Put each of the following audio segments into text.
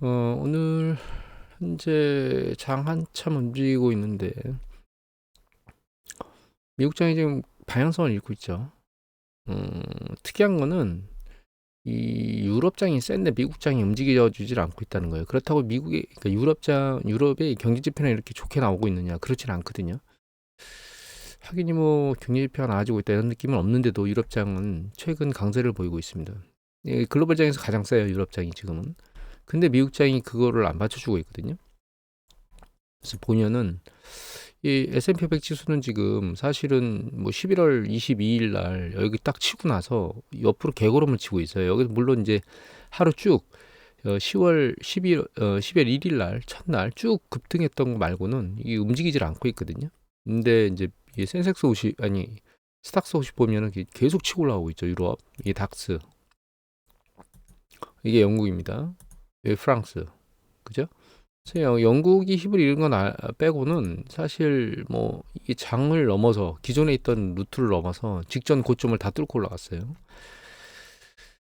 오늘 현재 장 한참 움직이고 있는데 미국 장이 지금 방향성을 잃고 있죠. 특이한 거는 이 유럽 장이 센데 미국 장이 움직여 주질 않고 있다는 거예요. 그렇다고 미국의 그러니까 유럽의 경제 지표는 이렇게 좋게 나오고 있느냐? 그렇진 않거든요. 하긴 뭐 경제 지표가 나아지고 있다 이런 느낌은 없는데도 유럽 장은 최근 강세를 보이고 있습니다. 글로벌 장에서 가장 세요, 유럽 장이 지금은. 근데 미국 장이 그거를 안 받쳐주고 있거든요. 그래서 보면은 이 S&P 500 지수는 지금 사실은 뭐 11월 22일 날 여기 딱 치고 나서 옆으로 개걸음을 치고 있어요. 여기서 물론 이제 하루 쭉 10월 12일 10월 1일 날 첫날 쭉 급등했던 거 말고는 이게 움직이질 않고 있거든요. 근데 이제 이 센섹스 50 아니 스탁스 50 보면은 계속 치고 올라오고 있죠. 유럽, 이게 닥스, 이게 영국입니다. 이게 프랑스, 그죠? 영국이 힘을 잃은 건 빼고는 사실 뭐 이 장을 넘어서 기존에 있던 루트를 넘어서 직전 고점을 다 뚫고 올라갔어요.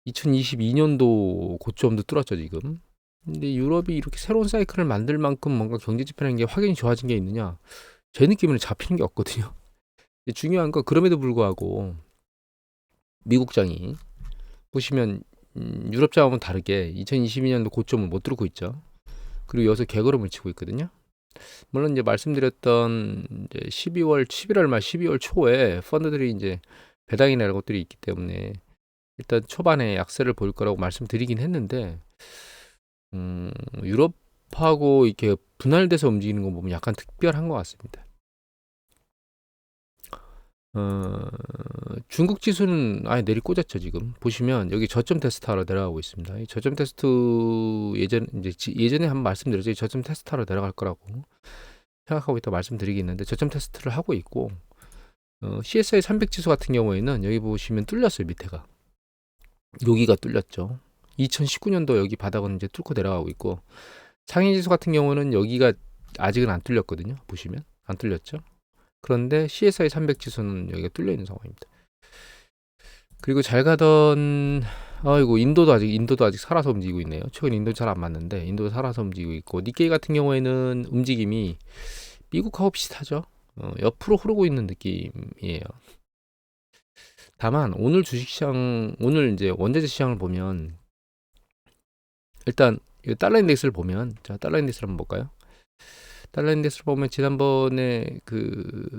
2022년도 고점도 뚫었죠 지금. 근데 유럽이 이렇게 새로운 사이클을 만들 만큼 뭔가 경제 지표라는 게 확연히 좋아진 게 있느냐? 제 느낌은 잡히는 게 없거든요. 중요한 건 그럼에도 불구하고 미국장이 보시면 유럽장하고는 다르게 2022년도 고점을 못 뚫고 있죠. 그리고 여기서 개걸음을 치고 있거든요. 물론 이제 말씀드렸던 이제 11월 말 12월 초에 펀드들이 이제 배당이나 이런 것들이 있기 때문에 일단 초반에 약세를 보일 거라고 말씀드리긴 했는데 유럽하고 이렇게 분할돼서 움직이는 거 보면 약간 특별한 것 같습니다. 중국 지수는 아예 내리꽂았죠 지금. 보시면 여기 저점 테스트하러 내려가고 있습니다. 이 저점 테스트 예전에 한번 말씀드렸죠. 저점 테스트하러 내려갈 거라고 생각하고 있다 말씀드리긴 했는데 저점 테스트를 하고 있고, CSI 300 지수 같은 경우에는 여기 보시면 뚫렸어요. 밑에가 여기가 뚫렸죠. 2019년도 여기 바닥은 이제 뚫고 내려가고 있고, 상위 지수 같은 경우는 여기가 아직은 안 뚫렸거든요. 보시면 안 뚫렸죠. 그런데 CSI 300 지수는 여기가 뚫려 있는 상황입니다. 그리고 잘 가던 인도도 아직 살아서 움직이고 있네요. 최근 인도 잘 안 맞는데 인도도 살아서 움직이고 있고, 니케이 같은 경우에는 움직임이 미국하고 비슷하죠. 옆으로 흐르고 있는 느낌이에요. 다만 오늘 이제 원자재 시장을 보면 일단 달러 인덱스를 보면, 자 달러 인덱스를 한번 볼까요? 달러 인덱스를 보면 지난번에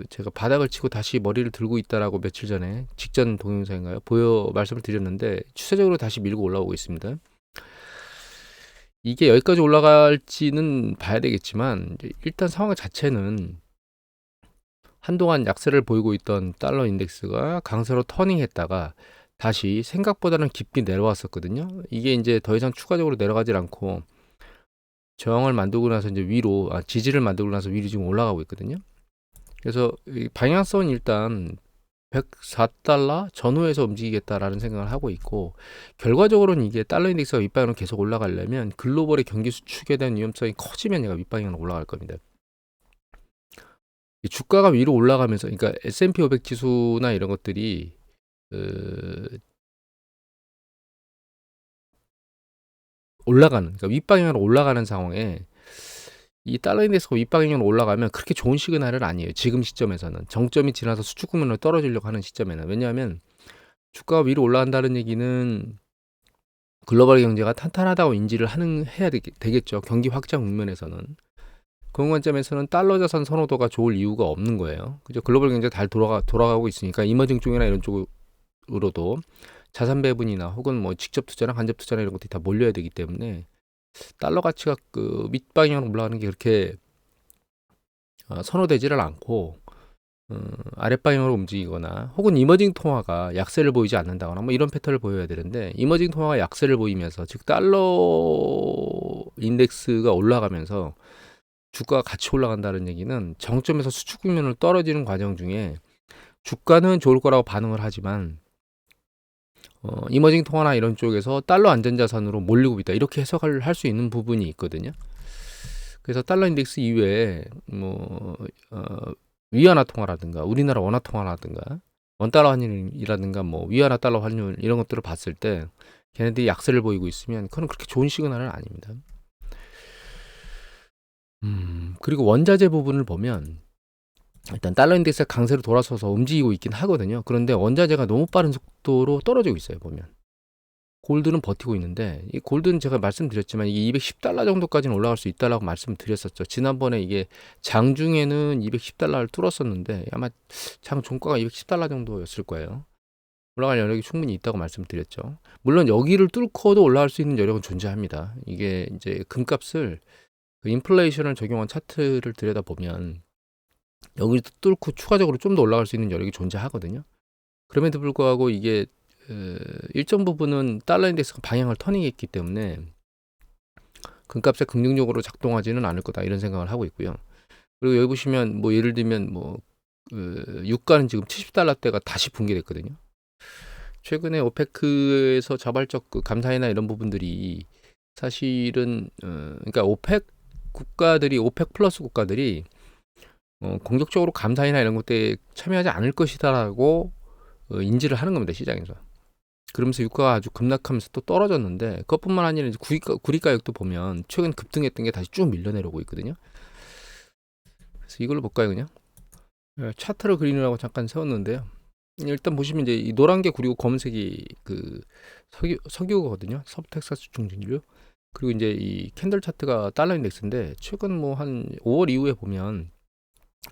제가 바닥을 치고 다시 머리를 들고 있다라고 며칠 전에 직전 동영상인가요? 말씀을 드렸는데 추세적으로 다시 밀고 올라오고 있습니다. 이게 여기까지 올라갈지는 봐야 되겠지만 일단 상황 자체는 한동안 약세를 보이고 있던 달러 인덱스가 강세로 터닝했다가 다시 생각보다는 깊게 내려왔었거든요. 이게 이제 더 이상 추가적으로 내려가질 않고 저항을 만들고 나서 이제 지지를 만들고 나서 위로 지금 올라가고 있거든요. 그래서 이 방향성은 일단 104달러 전후에서 움직이겠다라는 생각을 하고 있고, 결과적으로는 이게 달러 인덱스가 윗방향으로 계속 올라가려면 글로벌의 경기 수축에 대한 위험성이 커지면 얘가 윗방향으로 올라갈 겁니다. 주가가 위로 올라가면서, 그러니까 S&P 500 지수나 이런 것들이 그러니까 윗방향으로 올라가는 상황에 이 달러 인덱스가 윗방향으로 올라가면 그렇게 좋은 시그널은 아니에요. 지금 시점에서는 정점이 지나서 수축 국면으로 떨어지려고 하는 시점에는. 왜냐하면 주가가 위로 올라간다는 얘기는 글로벌 경제가 탄탄하다고 인지를 해야 되겠죠. 경기 확장 국면에서는. 그런 관점에서는 달러 자산 선호도가 좋을 이유가 없는 거예요. 그죠? 글로벌 경제가 잘 돌아가고 있으니까 이머징 쪽이나 이런 쪽으로도 자산 배분이나 혹은 뭐 직접 투자나 간접 투자나 이런 것들이 다 몰려야 되기 때문에 달러 가치가 밑방향으로 올라가는 게 그렇게 선호되지를 않고, 아랫방향으로 움직이거나 혹은 이머징 통화가 약세를 보이지 않는다거나 뭐 이런 패턴을 보여야 되는데, 이머징 통화가 약세를 보이면서 즉 달러 인덱스가 올라가면서 주가가 같이 올라간다는 얘기는 정점에서 수축 국면을 떨어지는 과정 중에 주가는 좋을 거라고 반응을 하지만 이머징 통화나 이런 쪽에서 달러 안전자산으로 몰리고 있다, 이렇게 해석을 할 수 있는 부분이 있거든요. 그래서 달러 인덱스 이외에 뭐 위안화 통화라든가 우리나라 원화 통화라든가 원달러 환율이라든가 뭐 위안화 달러 환율 이런 것들을 봤을 때 걔네들이 약세를 보이고 있으면 그건 그렇게 좋은 시그널은 아닙니다. 그리고 원자재 부분을 보면 일단 달러 인덱스가 강세로 돌아서서 움직이고 있긴 하거든요. 그런데 원자재가 너무 빠른 속도로 떨어지고 있어요, 보면. 골드는 버티고 있는데 이 골드는 제가 말씀드렸지만 이게 210달러 정도까지는 올라갈 수 있다라고 말씀드렸었죠. 지난번에 이게 장중에는 210달러를 뚫었었는데 아마 장 종가가 210달러 정도였을 거예요. 올라갈 여력이 충분히 있다고 말씀드렸죠. 물론 여기를 뚫고도 올라갈 수 있는 여력은 존재합니다. 이게 이제 금값을 그 인플레이션을 적용한 차트를 들여다보면 여기를 뚫고 추가적으로 좀 더 올라갈 수 있는 여력이 존재하거든요. 그럼에도 불구하고 이게 일정 부분은 달러 인덱스가 방향을 터닝했기 때문에 금값에 긍정적으로 작동하지는 않을 거다 이런 생각을 하고 있고요. 그리고 여기 보시면 뭐 예를 들면 뭐 유가는 지금 70달러대가 다시 붕괴됐거든요. 최근에 오페크에서 자발적 그 감사회나 이런 부분들이 사실은 그러니까 오펙 플러스 국가들이 공격적으로 감사회나 이런 것들에 참여하지 않을 것이다라고 인지를 하는 겁니다, 시장에서. 그러면서 유가가 아주 급락하면서 또 떨어졌는데 그것뿐만 아니라 이제 구리 가격도 보면 최근 급등했던 게 다시 쭉 밀려내려고 있거든요. 그래서 이걸로 볼까요, 그냥? 차트를 그리느라고 잠깐 세웠는데요. 일단 보시면 이제 이 노란 게 구리고 검은색이 그 석유거든요. 서부텍사스 중진유. 그리고 이제 이 캔들 차트가 달러 인덱스인데 최근 뭐 한 5월 이후에 보면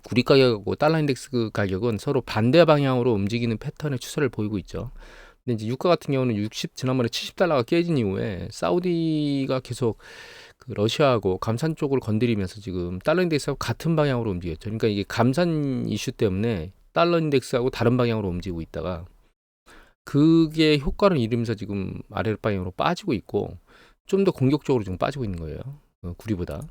구리 가격하고 달러 인덱스 가격은 서로 반대 방향으로 움직이는 패턴의 추세를 보이고 있죠. 근데 이제 유가 같은 경우는 지난번에 70달러가 깨진 이후에 사우디가 계속 그 러시아하고 감산 쪽을 건드리면서 지금 달러 인덱스하고 같은 방향으로 움직였죠. 그러니까 이게 감산 이슈 때문에 달러 인덱스하고 다른 방향으로 움직이고 있다가 그게 효과를 잃으면서 지금 아래 방향으로 빠지고 있고 좀 더 공격적으로 지금 빠지고 있는 거예요. 구리보다.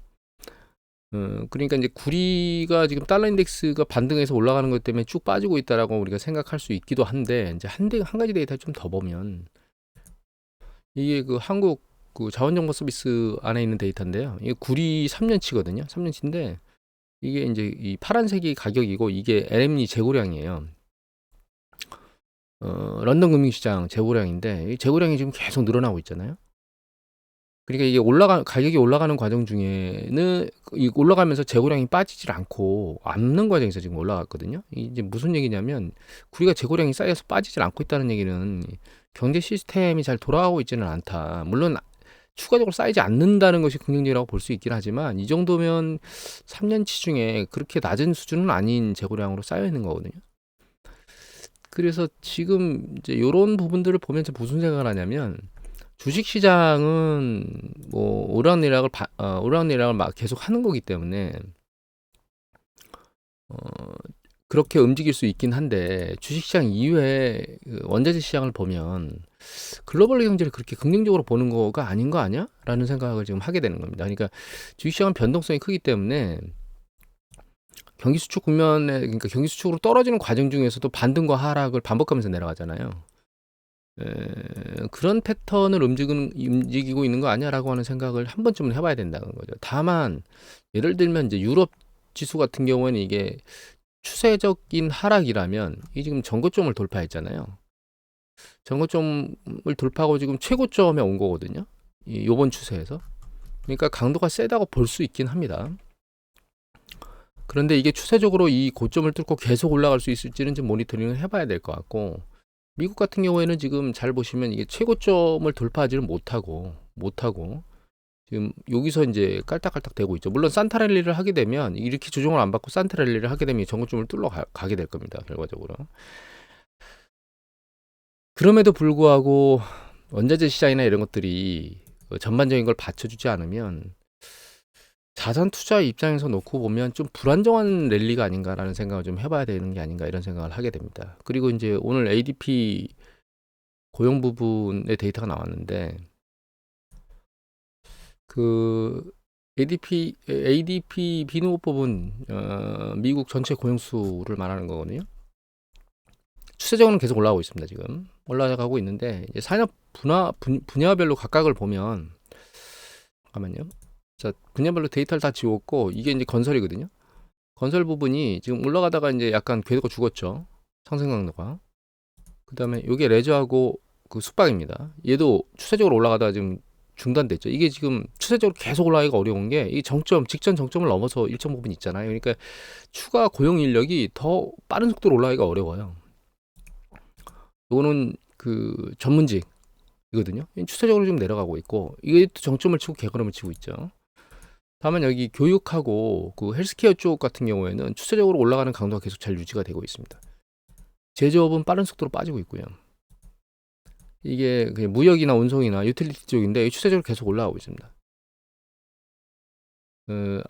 그러니까 이제 구리가 지금 달러 인덱스가 반등해서 올라가는 것 때문에 쭉 빠지고 있다라고 우리가 생각할 수 있기도 한데 이제 한 가지 데이터 좀 더 보면 이게 그 한국 그 자원정보 서비스 안에 있는 데이터인데요. 이게 구리 3년치거든요. 3년치인데 이게 이제 이 파란색이 가격이고 이게 LME 재고량이에요. 런던 금융시장 재고량인데 이 재고량이 지금 계속 늘어나고 있잖아요. 그러니까 이게 가격이 올라가는 과정 중에는 이 올라가면서 재고량이 빠지질 않고 남는 과정에서 지금 올라갔거든요. 이제 무슨 얘기냐면 구리가 재고량이 쌓여서 빠지질 않고 있다는 얘기는 경제 시스템이 잘 돌아가고 있지는 않다. 물론 추가적으로 쌓이지 않는다는 것이 긍정적이라고 볼 수 있긴 하지만 이 정도면 3년치 중에 그렇게 낮은 수준은 아닌 재고량으로 쌓여 있는 거거든요. 그래서 지금 이제 요런 부분들을 보면서 무슨 생각을 하냐면 주식 시장은 뭐 오르락내락을 막 계속 하는 거기 때문에 그렇게 움직일 수 있긴 한데 주식 시장 이외에 그 원자재 시장을 보면 글로벌 경제를 그렇게 긍정적으로 보는 거가 아닌 거 아니야? 라는 생각을 지금 하게 되는 겁니다. 그러니까 주식 시장은 변동성이 크기 때문에 경기 수축 국면에 그러니까 경기 수축으로 떨어지는 과정 중에서도 반등과 하락을 반복하면서 내려가잖아요. 그런 패턴을 움직이고 있는 거 아니야라고 하는 생각을 한 번쯤은 해봐야 된다는 거죠. 다만 예를 들면 이제 유럽 지수 같은 경우에는 이게 추세적인 하락이라면 이 지금 전고점을 돌파했잖아요. 전고점을 돌파하고 지금 최고점에 온 거거든요. 요번 추세에서. 그러니까 강도가 세다고 볼 수 있긴 합니다. 그런데 이게 추세적으로 이 고점을 뚫고 계속 올라갈 수 있을지는 좀 모니터링을 해봐야 될 것 같고 미국 같은 경우에는 지금 잘 보시면 이게 최고점을 돌파하지는 못하고 지금 여기서 이제 깔딱깔딱 되고 있죠. 물론 산타랠리를 하게 되면 이렇게 조정을 안 받고 산타랠리를 하게 되면 정고점을 뚫러 가게 될 겁니다. 결과적으로. 그럼에도 불구하고 원자재 시장이나 이런 것들이 전반적인 걸 받쳐주지 않으면 자산 투자 입장에서 놓고 보면 좀 불안정한 랠리가 아닌가라는 생각을 좀 해봐야 되는 게 아닌가 이런 생각을 하게 됩니다. 그리고 이제 오늘 ADP 고용 부분의 데이터가 나왔는데 그 ADP 비농업법은 미국 전체 고용 수를 말하는 거거든요. 추세적으로는 계속 올라가고 있습니다. 지금 올라가고 있는데 이제 산업 분야별로 각각을 보면 잠깐만요. 자, 분야별로 데이터를 다 지웠고 이게 이제 건설이거든요. 건설 부분이 지금 올라가다가 이제 약간 궤도가 죽었죠. 상승 강도가. 그다음에 이게 레저하고 그 숙박입니다. 얘도 추세적으로 올라가다가 지금 중단됐죠. 이게 지금 추세적으로 계속 올라가기가 어려운 게 이 정점, 직전 정점을 넘어서 일정 부분 있잖아요. 그러니까 추가 고용 인력이 더 빠른 속도로 올라가기가 어려워요. 이거는 그 전문직이거든요. 추세적으로 좀 내려가고 있고 이게 또 정점을 치고 개걸음을 치고 있죠. 다만 여기 교육하고 그 헬스케어 쪽 같은 경우에는 추세적으로 올라가는 강도가 계속 잘 유지가 되고 있습니다. 제조업은 빠른 속도로 빠지고 있고요. 이게 그냥 무역이나 운송이나 유틸리티 쪽인데 추세적으로 계속 올라가고 있습니다.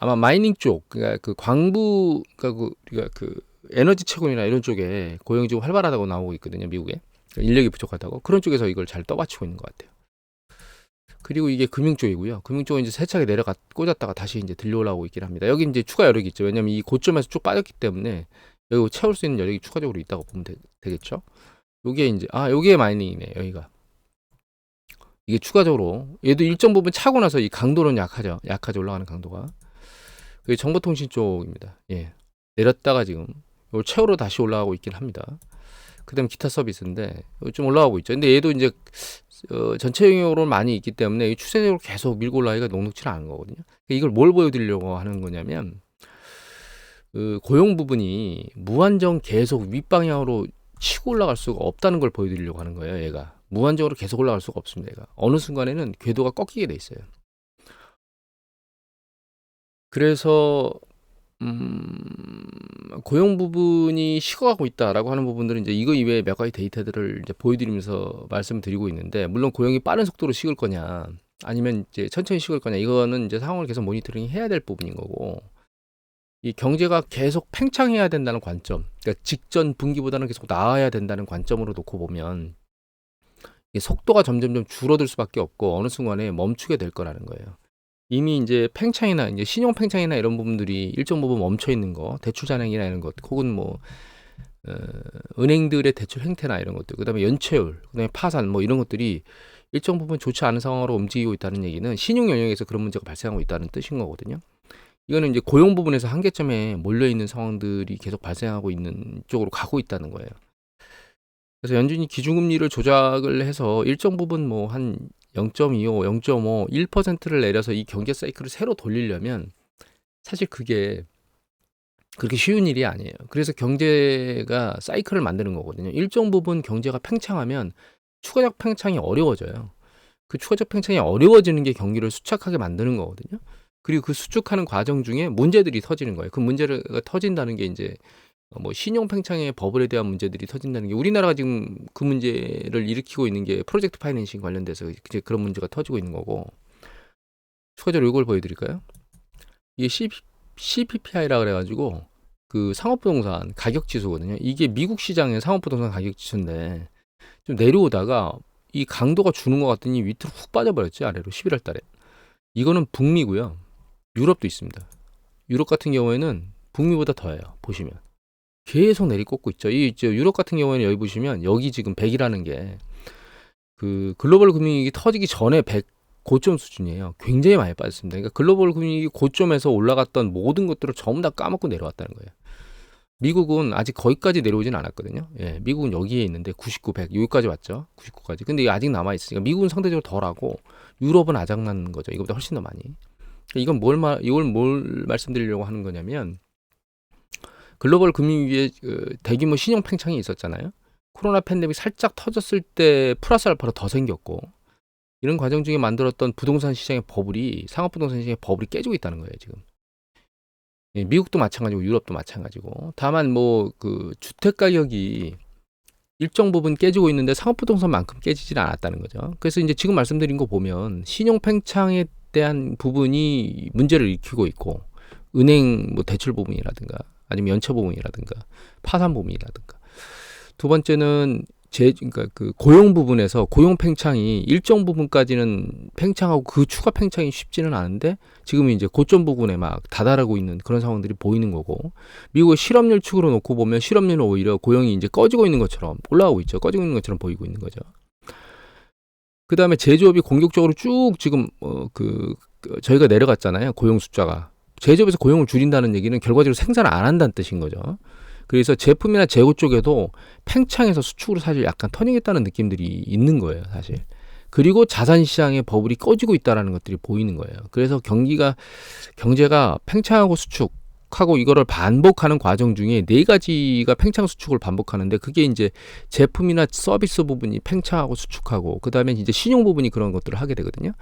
아마 마이닝 쪽, 그러니까 그 광부, 그러니까 그 에너지 채굴이나 이런 쪽에 고용이 좀 활발하다고 나오고 있거든요, 미국에. 인력이 부족하다고. 그런 쪽에서 이걸 잘 떠받치고 있는 것 같아요. 그리고 이게 금융 쪽이고요. 금융 쪽은 이제 세차게 꽂았다가 다시 이제 들려 올라오고 있긴 합니다. 여기 이제 추가 여력이 있죠. 왜냐면 이 고점에서 쭉 빠졌기 때문에 여기 채울 수 있는 여력이 추가적으로 있다고 보면 되겠죠. 요게 이제, 요게 마이닝이네, 여기가. 이게 추가적으로, 얘도 일정 부분 차고 나서 이 강도는 약하죠. 올라가는 강도가. 그게 정보통신 쪽입니다. 예. 내렸다가 지금, 요 채우러 다시 올라가고 있긴 합니다. 그 다음에 기타 서비스인데, 좀 올라가고 있죠. 근데 얘도 이제, 전체 영역으로 많이 있기 때문에 추세적으로 계속 밀고 올라가기가 녹록치 않은 거거든요. 이걸 뭘 보여드리려고 하는 거냐면, 그 고용 부분이 무한정 계속 윗방향으로 치고 올라갈 수가 없다는 걸 보여드리려고 하는 거예요, 얘가. 무한적으로 계속 올라갈 수가 없습니다, 얘가. 어느 순간에는 궤도가 꺾이게 돼 있어요. 그래서 고용 부분이 식어가고 있다라고 하는 부분들은 이제 이거 이외에 몇 가지 데이터들을 이제 보여드리면서 말씀드리고 있는데, 물론 고용이 빠른 속도로 식을 거냐, 아니면 이제 천천히 식을 거냐, 이거는 이제 상황을 계속 모니터링 해야 될 부분인 거고, 이 경제가 계속 팽창해야 된다는 관점, 그러니까 직전 분기보다는 계속 나아야 된다는 관점으로 놓고 보면 이 속도가 점점점 줄어들 수밖에 없고 어느 순간에 멈추게 될 거라는 거예요. 이미 이제 팽창이나 이제 신용 팽창이나 이런 부분들이 일정 부분 멈춰 있는 거, 대출 잔액이나 이런 것, 혹은 뭐 은행들의 대출 행태나 이런 것들, 그다음에 연체율, 그다음에 파산 뭐 이런 것들이 일정 부분 좋지 않은 상황으로 움직이고 있다는 얘기는 신용 영역에서 그런 문제가 발생하고 있다는 뜻인 거거든요. 이거는 이제 고용 부분에서 한계점에 몰려 있는 상황들이 계속 발생하고 있는 쪽으로 가고 있다는 거예요. 그래서 연준이 기준금리를 조작을 해서 일정 부분 뭐 한 0.25, 0.5, 1%를 내려서 이 경제 사이클을 새로 돌리려면 사실 그게 그렇게 쉬운 일이 아니에요. 그래서 경제가 사이클을 만드는 거거든요. 일정 부분 경제가 팽창하면 추가적 팽창이 어려워져요. 그 추가적 팽창이 어려워지는 게 경기를 수축하게 만드는 거거든요. 그리고 그 수축하는 과정 중에 문제들이 터지는 거예요. 그 문제가 터진다는 게 이제 뭐 신용 팽창의 버블에 대한 문제들이 터진다는 게, 우리나라가 지금 그 문제를 일으키고 있는 게 프로젝트 파이낸싱 관련돼서 이제 그런 문제가 터지고 있는 거고, 추가적으로 이걸 보여드릴까요? 이게 CPPI라 그래가지고 그 상업부동산 가격 지수거든요. 이게 미국 시장의 상업부동산 가격 지수인데 좀 내려오다가 이 강도가 주는 것 같더니 밑으로 훅 빠져버렸지, 아래로 11월 달에. 이거는 북미고요. 유럽도 있습니다. 유럽 같은 경우에는 북미보다 더해요. 보시면 계속 내리꽂고 있죠. 이 유럽 같은 경우에는 여기 보시면 여기 지금 100이라는 게 그 글로벌 금융위기 터지기 전에 100 고점 수준이에요. 굉장히 많이 빠졌습니다. 그러니까 글로벌 금융위기 고점에서 올라갔던 모든 것들을 전부 다 까먹고 내려왔다는 거예요. 미국은 아직 거기까지 내려오진 않았거든요. 예, 미국은 여기에 있는데 99, 100 여기까지 왔죠. 99까지. 근데 아직 남아 있으니까 미국은 상대적으로 덜하고 유럽은 아작난 거죠. 이거보다 훨씬 더 많이. 이건 이걸 뭘 말씀드리려고 하는 거냐면, 글로벌 금융위기에 대규모 신용 팽창이 있었잖아요. 코로나 팬데믹 살짝 터졌을 때 플러스 알파로 더 생겼고, 이런 과정 중에 만들었던 부동산 시장의 버블이, 상업부동산 시장의 버블이 깨지고 있다는 거예요, 지금. 예, 미국도 마찬가지고 유럽도 마찬가지고. 다만 뭐 그 주택 가격이 일정 부분 깨지고 있는데 상업부동산만큼 깨지지는 않았다는 거죠. 그래서 이제 지금 말씀드린 거 보면 신용 팽창에 대한 부분이 문제를 일으키고 있고, 은행 뭐 대출 부분이라든가 아니면 연체 부분이라든가 파산 부분이라든가, 두 번째는 그러니까 그 고용 부분에서 고용 팽창이 일정 부분까지는 팽창하고 그 추가 팽창이 쉽지는 않은데 지금 이제 고점 부분에 막 다다르고 있는 그런 상황들이 보이는 거고, 미국의 실업률 축으로 놓고 보면 실업률은 오히려 고용이 이제 꺼지고 있는 것처럼 올라가고 있죠. 꺼지고 있는 것처럼 보이고 있는 거죠. 그 다음에 제조업이 공격적으로 쭉 지금 저희가 내려갔잖아요. 고용 숫자가. 제조업에서 고용을 줄인다는 얘기는 결과적으로 생산을 안 한다는 뜻인 거죠. 그래서 제품이나 재고 쪽에도 팽창해서 수축으로 사실 약간 터닝했다는 느낌들이 있는 거예요, 사실. 그리고 자산 시장의 버블이 꺼지고 있다라는 것들이 보이는 거예요. 그래서 경제가 팽창하고 수축하고 이거를 반복하는 과정 중에 네 가지가 팽창 수축을 반복하는데, 그게 이제 제품이나 서비스 부분이 팽창하고 수축하고, 그다음에 이제 신용 부분이 그런 것들을 하게 되거든요.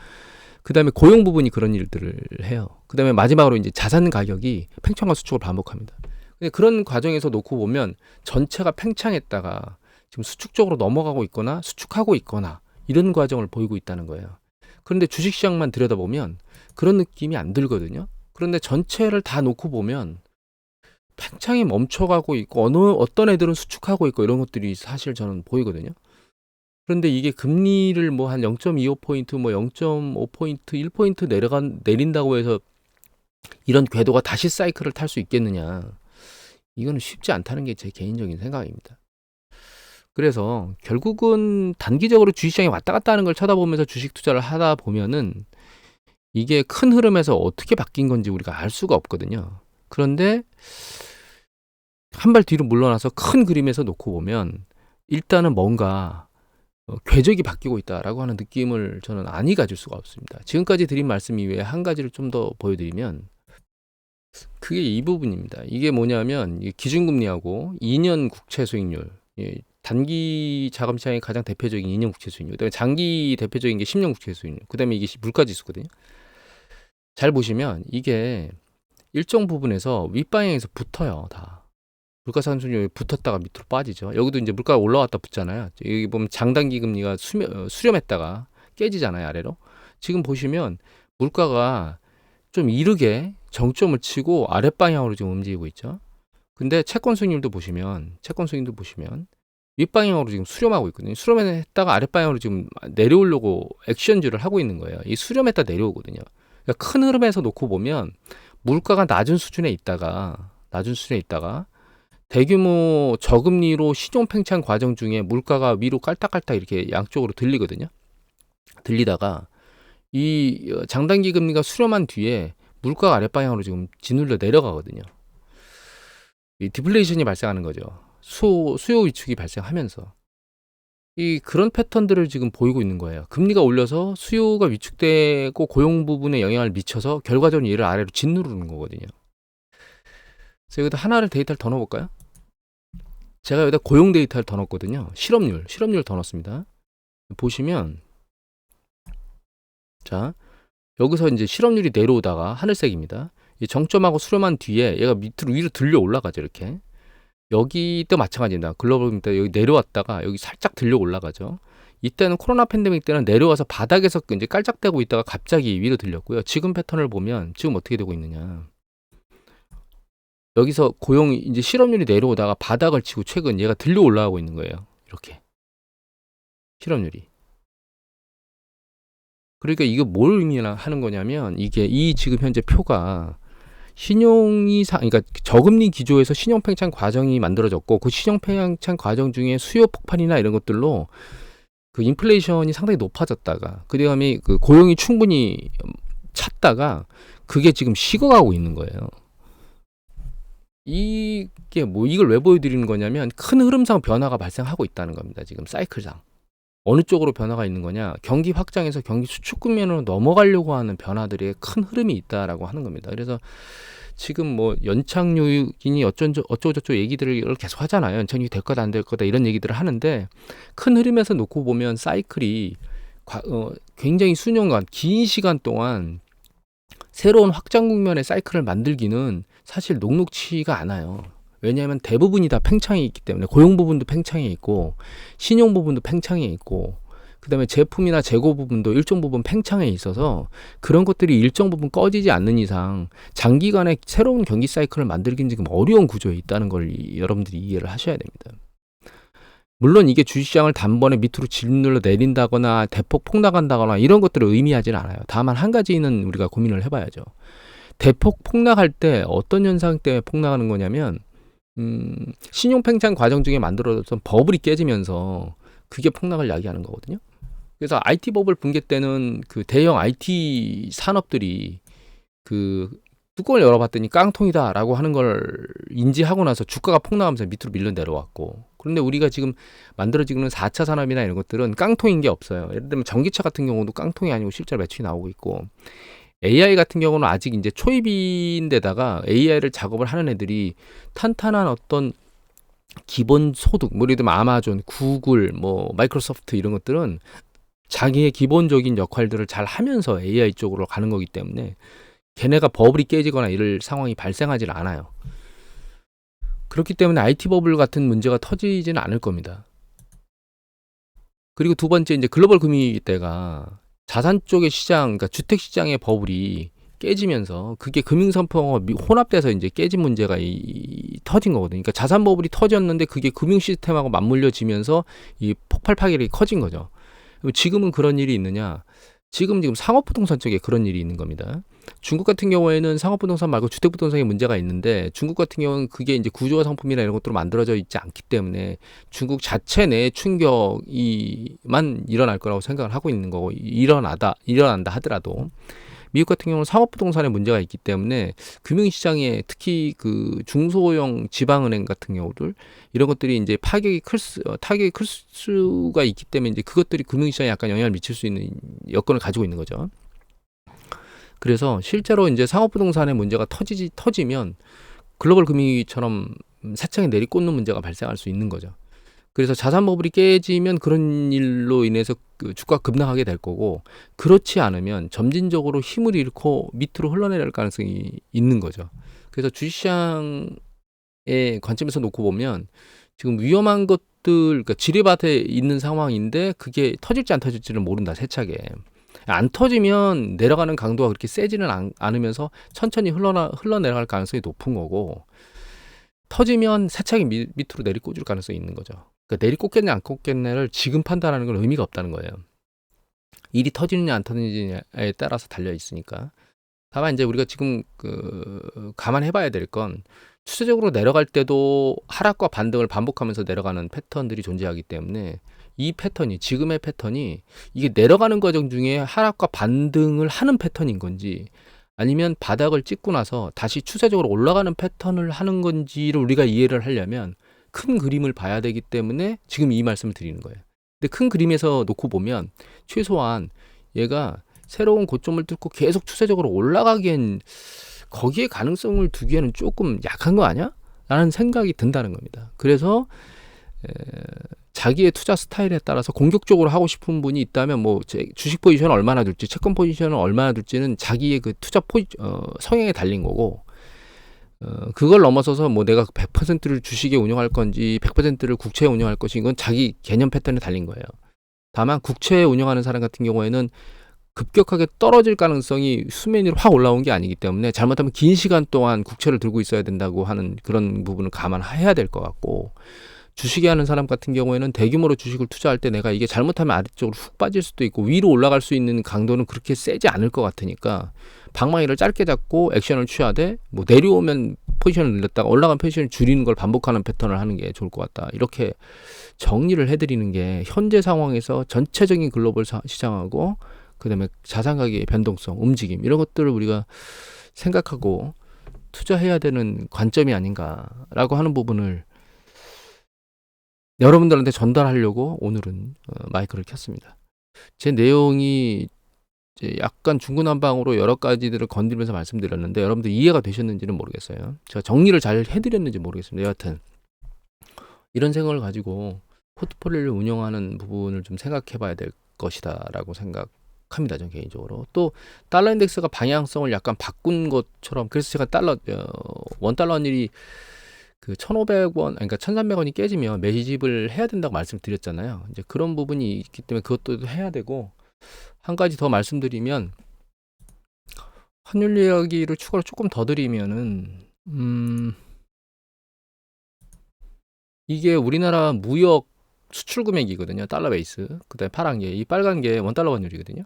그다음에 고용 부분이 그런 일들을 해요. 그다음에 마지막으로 이제 자산 가격이 팽창과 수축을 반복합니다. 근데 그런 과정에서 놓고 보면 전체가 팽창했다가 지금 수축 쪽으로 넘어가고 있거나 수축하고 있거나 이런 과정을 보이고 있다는 거예요. 그런데 주식시장만 들여다보면 그런 느낌이 안 들거든요. 그런데 전체를 다 놓고 보면 팽창이 멈춰가고 있고 어떤 애들은 수축하고 있고 이런 것들이 사실 저는 보이거든요. 그런데 이게 금리를 뭐 한 0.25포인트, 뭐 0.5포인트, 1포인트 내린다고 해서 이런 궤도가 다시 사이클을 탈 수 있겠느냐. 이거는 쉽지 않다는 게 제 개인적인 생각입니다. 그래서 결국은 단기적으로 주식시장이 왔다 갔다 하는 걸 쳐다보면서 주식 투자를 하다 보면은 이게 큰 흐름에서 어떻게 바뀐 건지 우리가 알 수가 없거든요. 그런데 한 발 뒤로 물러나서 큰 그림에서 놓고 보면 일단은 뭔가 궤적이 바뀌고 있다라고 하는 느낌을 저는 아니 가질 수가 없습니다. 지금까지 드린 말씀 이외에 한 가지를 좀 더 보여드리면 그게 이 부분입니다. 이게 뭐냐면 기준금리하고 2년 국채 수익률, 단기 자금시장의 가장 대표적인 2년 국채 수익률, 그다음에 장기 대표적인 게 10년 국채 수익률, 그다음에 이게 물가지수거든요. 잘 보시면 이게 일정 부분에서 윗방향에서 붙어요. 다. 물가상승률이 붙었다가 밑으로 빠지죠. 여기도 이제 물가가 올라왔다 붙잖아요. 여기 보면 장단기 금리가 수렴했다가 깨지잖아요, 아래로. 지금 보시면 물가가 좀 이르게 정점을 치고 아랫방향으로 지금 움직이고 있죠. 근데 채권 수익률도 보시면 윗방향으로 지금 수렴하고 있거든요. 수렴했다가 아랫방향으로 지금 내려오려고 액션주를 하고 있는 거예요. 이 수렴했다 내려오거든요. 그러니까 큰 흐름에서 놓고 보면 물가가 낮은 수준에 있다가 대규모 저금리로 신용 팽창 과정 중에 물가가 위로 깔딱깔딱 이렇게 양쪽으로 들리거든요. 들리다가 이 장단기 금리가 수렴한 뒤에 물가가 아랫방향으로 지금 짓눌려 내려가거든요. 이 디플레이션이 발생하는 거죠. 수요 위축이 발생하면서 그런 패턴들을 지금 보이고 있는 거예요. 금리가 올려서 수요가 위축되고 고용 부분에 영향을 미쳐서 결과적으로 얘를 아래로 짓누르는 거거든요. 그래서 여기다 하나를 데이터를 더 넣어볼까요? 제가 여기다 고용 데이터를 더 넣었거든요. 실업률 더 넣었습니다. 보시면 자, 여기서 이제 실업률이 내려오다가 하늘색입니다. 정점하고 수렴한 뒤에 얘가 밑으로 위로 들려 올라가죠. 이렇게. 여기도 마찬가지입니다. 글로벌 금리 여기 내려왔다가 여기 살짝 들려 올라가죠. 이때는 코로나 팬데믹 때는 내려와서 바닥에서 이제 깔짝대고 있다가 갑자기 위로 들렸고요. 지금 패턴을 보면 지금 어떻게 되고 있느냐. 여기서 이제 실업률이 내려오다가 바닥을 치고 최근 얘가 들려 올라가고 있는 거예요. 이렇게. 실업률이. 그러니까 이거 뭘 의미하는 거냐면 이게 지금 현재 표가 그러니까 저금리 기조에서 신용 팽창 과정이 만들어졌고 그 신용 팽창 과정 중에 수요 폭발이나 이런 것들로 그 인플레이션이 상당히 높아졌다가 그다음에 그 고용이 충분히 찼다가 그게 지금 식어가고 있는 거예요. 이게 이걸 왜 보여드리는 거냐면 큰 흐름상 변화가 발생하고 있다는 겁니다. 지금 사이클상. 어느 쪽으로 변화가 있는 거냐? 경기 확장에서 경기 수축 국면으로 넘어가려고 하는 변화들의 큰 흐름이 있다라고 하는 겁니다. 그래서 지금 뭐 연착륙이니 어쩌고저쩌고 얘기들을 계속 하잖아요. 연착륙이 될 거다 안 될 거다 이런 얘기들을 하는데 큰 흐름에서 놓고 보면 사이클이 굉장히 수년간 긴 시간 동안 새로운 확장 국면의 사이클을 만들기는 사실 녹록치가 않아요. 왜냐하면 대부분이 다 팽창이 있기 때문에 고용 부분도 팽창이 있고 신용 부분도 팽창이 있고 그다음에 제품이나 재고 부분도 일정 부분 팽창에 있어서 그런 것들이 일정 부분 꺼지지 않는 이상 장기간의 새로운 경기 사이클을 만들기는 지금 어려운 구조에 있다는 걸 여러분들이 이해를 하셔야 됩니다. 물론 이게 주식시장을 단번에 밑으로 짓눌러 내린다거나 대폭 폭락한다거나 이런 것들을 의미하지는 않아요. 다만 한 가지는 우리가 고민을 해봐야죠. 대폭 폭락할 때 어떤 현상 때문에 폭락하는 거냐면 신용 팽창 과정 중에 만들어졌던 버블이 깨지면서 그게 폭락을 야기하는 거거든요. 그래서 IT 버블 붕괴 때는 그 대형 IT 산업들이 그 뚜껑을 열어봤더니 깡통이다라고 하는 걸 인지하고 나서 주가가 폭락하면서 밑으로 밀려 내려왔고 그런데 우리가 지금 만들어지고 있는 4차 산업이나 이런 것들은 깡통인 게 없어요. 예를 들면 전기차 같은 경우도 깡통이 아니고 실제로 매출이 나오고 있고, AI 같은 경우는 아직 이제 초입인데다가 AI를 작업을 하는 애들이 탄탄한 어떤 기본 소득, 뭐 예를 들면 아마존, 구글, 뭐 마이크로소프트 이런 것들은 자기의 기본적인 역할들을 잘 하면서 AI 쪽으로 가는 거기 때문에 걔네가 버블이 깨지거나 이럴 상황이 발생하지 않아요. 그렇기 때문에 IT 버블 같은 문제가 터지지는 않을 겁니다. 그리고 두 번째, 이제 글로벌 금융위기 때가 자산 쪽의 시장, 그러니까 주택 시장의 버블이 깨지면서 그게 금융상품하고 혼합돼서 이제 깨진 문제가 터진 거거든요. 그러니까 자산 버블이 터졌는데 그게 금융 시스템하고 맞물려지면서 이 폭발 파괴력이 커진 거죠. 지금은 그런 일이 있느냐? 지금 상업부동산 쪽에 그런 일이 있는 겁니다. 중국 같은 경우에는 상업부동산 말고 주택부동산에 문제가 있는데, 중국 같은 경우는 그게 이제 구조화 상품이나 이런 것들로 만들어져 있지 않기 때문에 중국 자체 내 충격이만 일어날 거라고 생각을 하고 있는 거고, 일어난다 하더라도 미국 같은 경우는 상업부동산에 문제가 있기 때문에 금융시장에 특히 그 중소형 지방은행 같은 경우들 이런 것들이 이제 타격이 클 수가 있기 때문에 이제 그것들이 금융시장에 약간 영향을 미칠 수 있는 여건을 가지고 있는 거죠. 그래서 실제로 이제 상업부동산의 문제가 터지면 글로벌 금융위기처럼 세차게 내리꽂는 문제가 발생할 수 있는 거죠. 그래서 자산 버블이 깨지면 그런 일로 인해서 그 주가 급락하게 될 거고, 그렇지 않으면 점진적으로 힘을 잃고 밑으로 흘러내릴 가능성이 있는 거죠. 그래서 주식시장의 관점에서 놓고 보면 지금 위험한 것들, 그러니까 지뢰밭에 있는 상황인데 그게 터질지 안 터질지는 모른다, 세차게. 안 터지면 내려가는 강도가 그렇게 세지는 않으면서 천천히 흘러내려갈 가능성이 높은 거고, 터지면 세차게 밑으로 내리꽂을 가능성이 있는 거죠. 그러니까 내리꽂겠냐 안 꽂겠냐를 지금 판단하는 건 의미가 없다는 거예요. 일이 터지느냐 안 터지느냐에 따라서 달려 있으니까. 다만 이제 우리가 지금 감안해봐야 될 건, 추세적으로 내려갈 때도 하락과 반등을 반복하면서 내려가는 패턴들이 존재하기 때문에 이 패턴이, 지금의 패턴이 이게 내려가는 과정 중에 하락과 반등을 하는 패턴인 건지, 아니면 바닥을 찍고 나서 다시 추세적으로 올라가는 패턴을 하는 건지를 우리가 이해를 하려면 큰 그림을 봐야 되기 때문에 지금 이 말씀을 드리는 거예요. 근데 큰 그림에서 놓고 보면 최소한 얘가 새로운 고점을 뚫고 계속 추세적으로 올라가기엔 거기에 가능성을 두기에는 조금 약한 거 아니야? 라는 생각이 든다는 겁니다. 그래서 자기의 투자 스타일에 따라서 공격적으로 하고 싶은 분이 있다면 뭐 주식 포지션을 얼마나 둘지, 채권 포지션을 얼마나 둘지는 자기의 그 투자 성향에 달린 거고, 그걸 넘어서서 뭐 내가 100%를 주식에 운용할 건지 100%를 국채에 운용할 것인지 이건 자기 개념 패턴에 달린 거예요. 다만 국채에 운용하는 사람 같은 경우에는 급격하게 떨어질 가능성이 수면 위로 확 올라온 게 아니기 때문에 잘못하면 긴 시간 동안 국채를 들고 있어야 된다고 하는 그런 부분을 감안해야 될 것 같고, 주식에 하는 사람 같은 경우에는 대규모로 주식을 투자할 때 내가 이게 잘못하면 아래쪽으로 훅 빠질 수도 있고 위로 올라갈 수 있는 강도는 그렇게 세지 않을 것 같으니까 방망이를 짧게 잡고 액션을 취하되, 뭐 내려오면 포지션을 늘렸다가 올라간 포지션을 줄이는 걸 반복하는 패턴을 하는 게 좋을 것 같다. 이렇게 정리를 해드리는 게 현재 상황에서 전체적인 글로벌 시장하고 그다음에 자산 가격의 변동성, 움직임 이런 것들을 우리가 생각하고 투자해야 되는 관점이 아닌가라고 하는 부분을 여러분들한테 전달하려고 오늘은 마이크를 켰습니다. 제 내용이 이제 약간 중구난방으로 여러 가지들을 건드리면서 말씀드렸는데 여러분들 이해가 되셨는지는 모르겠어요. 제가 정리를 잘 해드렸는지 모르겠습니다. 여하튼 이런 생각을 가지고 포트폴리오를 운영하는 부분을 좀 생각해봐야 될 것이다라고 생각합니다. 전 개인적으로. 또 달러 인덱스가 방향성을 약간 바꾼 것처럼, 그래서 제가 원달러 환율이 그 1,500원, 그러니까 1,300원이 깨지면 매집을 해야 된다고 말씀드렸잖아요. 이제 그런 부분이 있기 때문에 그것도 해야 되고, 한 가지 더 말씀드리면 환율 이야기를 추가로 조금 더 드리면은 이게 우리나라 무역 수출 금액이거든요. 달러 베이스. 그다음에 파란 게, 이 빨간 게 원달러 환율이거든요.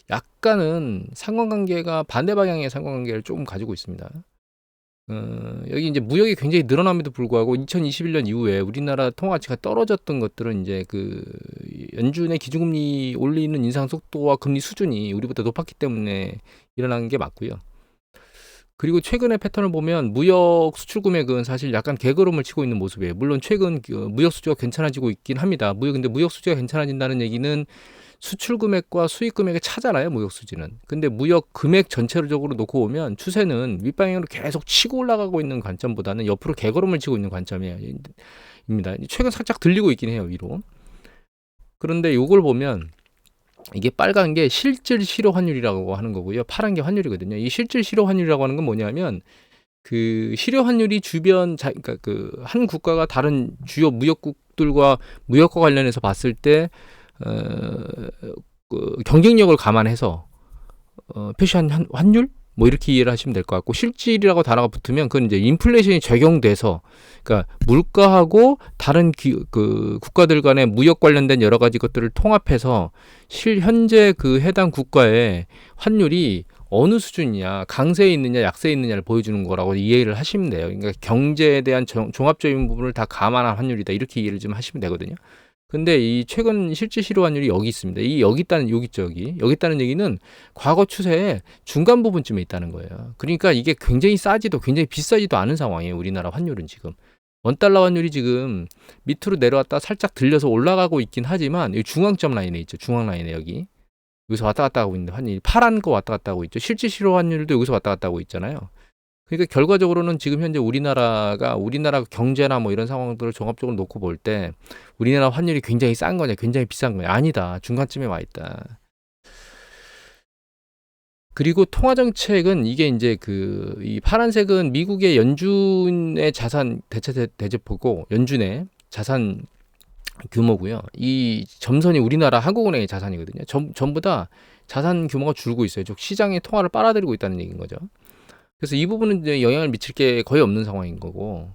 약간은 상관관계가 반대 방향의 상관관계를 조금 가지고 있습니다. 여기 이제 무역이 굉장히 늘어남에도 불구하고 2021년 이후에 우리나라 통화가치가 떨어졌던 것들은 이제 그 연준의 기준금리 올리는 인상 속도와 금리 수준이 우리보다 높았기 때문에 일어난 게 맞고요. 그리고 최근의 패턴을 보면 무역 수출 금액은 사실 약간 개걸음을 치고 있는 모습이에요. 물론 최근 무역 수지가 괜찮아지고 있긴 합니다. 근데 무역 수지가 괜찮아진다는 얘기는 수출 금액과 수입 금액의 차잖아요, 무역 수지는. 근데 무역 금액 전체적으로 놓고 보면 추세는 윗방향으로 계속 치고 올라가고 있는 관점보다는 옆으로 개걸음을 치고 있는 관점입니다. 최근 살짝 들리고 있긴 해요, 위로. 그런데 요걸 보면 이게 빨간 게 실질 실효 환율이라고 하는 거고요. 파란 게 환율이거든요. 이 실질 실효 환율이라고 하는 건 뭐냐면 그 실효 환율이 그러니까 그 한 국가가 다른 주요 무역국들과 무역과 관련해서 봤을 때 그 경쟁력을 감안해서 표시한 환율? 뭐 이렇게 이해를 하시면 될 것 같고, 실질이라고 단어가 붙으면 그건 이제 인플레이션이 적용돼서, 그러니까 물가하고 다른 그 국가들 간의 무역 관련된 여러 가지 것들을 통합해서 현재 그 해당 국가의 환율이 어느 수준이냐, 강세에 있느냐, 약세에 있느냐를 보여주는 거라고 이해를 하시면 돼요. 그러니까 경제에 대한 종합적인 부분을 다 감안한 환율이다, 이렇게 이해를 좀 하시면 되거든요. 근데 이 최근 실질 실효 환율이 여기 있습니다. 여기 있다는 얘기는 과거 추세의 중간 부분쯤에 있다는 거예요. 그러니까 이게 굉장히 싸지도 굉장히 비싸지도 않은 상황이에요. 우리나라 환율은 지금 원달러 환율이 지금 밑으로 내려왔다 살짝 들려서 올라가고 있긴 하지만 이 중앙점 라인에 있죠. 중앙 라인에 여기서 왔다 갔다 하고 있는데 환율이 파란 거 왔다 갔다 하고 있죠. 실질 실효 환율도 여기서 왔다 갔다 하고 있잖아요. 그러니까 결과적으로는 지금 현재 우리나라 경제나 뭐 이런 상황들을 종합적으로 놓고 볼 때 우리나라 환율이 굉장히 싼 거냐, 굉장히 비싼 거냐? 아니다. 중간쯤에 와 있다. 그리고 통화 정책은 이게 이제 이 파란색은 미국의 연준의 자산 대체포고 연준의 자산 규모고요. 이 점선이 우리나라 한국은행의 자산이거든요. 전부 다 자산 규모가 줄고 있어요. 즉 시장의 통화를 빨아들이고 있다는 얘기인 거죠. 그래서 이 부분은 이제 영향을 미칠 게 거의 없는 상황인 거고,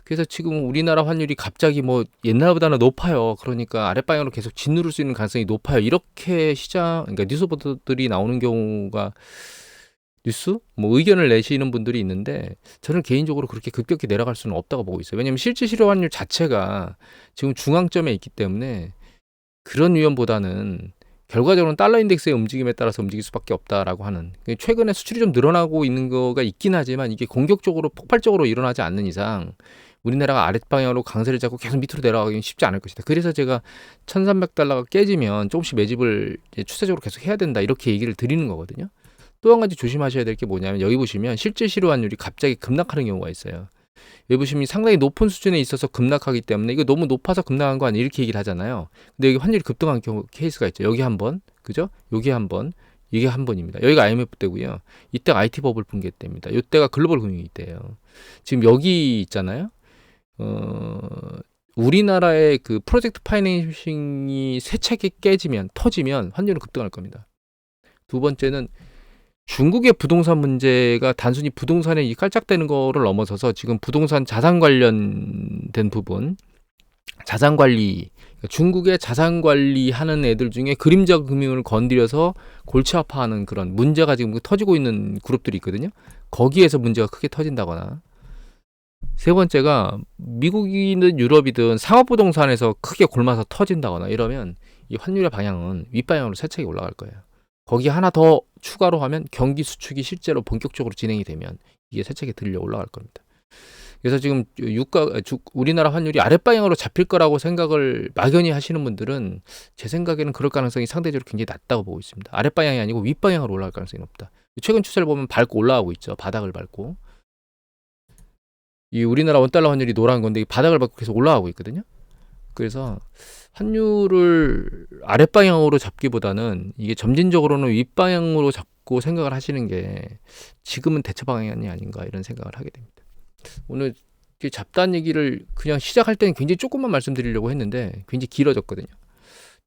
그래서 지금 우리나라 환율이 갑자기 뭐 옛날보다는 높아요. 그러니까 아랫방향으로 계속 짓누를 수 있는 가능성이 높아요. 이렇게 그러니까 뉴스 보도들이 나오는 경우가 뭐 의견을 내시는 분들이 있는데, 저는 개인적으로 그렇게 급격히 내려갈 수는 없다고 보고 있어요. 왜냐하면 실질 실효 환율 자체가 지금 중앙점에 있기 때문에 그런 위험보다는 결과적으로는 달러 인덱스의 움직임에 따라서 움직일 수밖에 없다라고 하는, 최근에 수출이 좀 늘어나고 있는 거가 있긴 하지만 이게 공격적으로 폭발적으로 일어나지 않는 이상 우리나라가 아랫방향으로 강세를 잡고 계속 밑으로 내려가기는 쉽지 않을 것이다. 그래서 제가 1300달러가 깨지면 조금씩 매집을 추세적으로 계속 해야 된다, 이렇게 얘기를 드리는 거거든요. 또 한 가지 조심하셔야 될 게 뭐냐면, 여기 보시면 실질 실효 환율이 갑자기 급락하는 경우가 있어요. 여기 보시면 상당히 높은 수준에 있어서 급락하기 때문에 이거 너무 높아서 급락한 거 아니야, 이렇게 얘기를 하잖아요. 근데 여기 환율이 급등한 경우 케이스가 있죠. 여기 한 번, 그죠? 여기 한 번, 이게 한 번입니다. 여기가 IMF 때고요. 이때가 IT 버블 붕괴 때입니다. 이때가 글로벌 금융위기 때예요. 지금 여기 있잖아요. 우리나라의 그 프로젝트 파이낸싱이 세차게 터지면 환율은 급등할 겁니다. 두 번째는 중국의 부동산 문제가 단순히 부동산에 깔짝대는 거를 넘어서서 지금 부동산 자산 관련된 부분, 자산 관리, 중국의 자산 관리하는 애들 중에 그림자 금융을 건드려서 골치 아파하는 그런 문제가 지금 터지고 있는 그룹들이 있거든요. 거기에서 문제가 크게 터진다거나, 세 번째가 미국이든 유럽이든 상업부동산에서 크게 골마서 터진다거나 이러면 이 환율의 방향은 윗방향으로 세차게 올라갈 거예요. 거기 하나 더 추가로 하면 경기 수축이 실제로 본격적으로 진행이 되면 이게 세차게 들려 올라갈 겁니다. 그래서 지금 우리나라 환율이 아랫방향으로 잡힐 거라고 생각을 막연히 하시는 분들은 제 생각에는 그럴 가능성이 상대적으로 굉장히 낮다고 보고 있습니다. 아랫방향이 아니고 윗방향으로 올라갈 가능성이 높다. 최근 추세를 보면 밟고 올라가고 있죠. 바닥을 밟고. 이 우리나라 원달러 환율이 노란 건데 바닥을 밟고 계속 올라가고 있거든요. 그래서 환율을 아랫방향으로 잡기보다는 이게 점진적으로는 윗방향으로 잡고 생각을 하시는 게 지금은 대처 방향이 아닌가, 이런 생각을 하게 됩니다. 오늘 잡다한 얘기를 그냥 시작할 때는 굉장히 조금만 말씀드리려고 했는데 굉장히 길어졌거든요.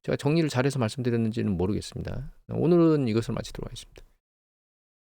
제가 정리를 잘해서 말씀드렸는지는 모르겠습니다. 오늘은 이것을 마치도록 하겠습니다.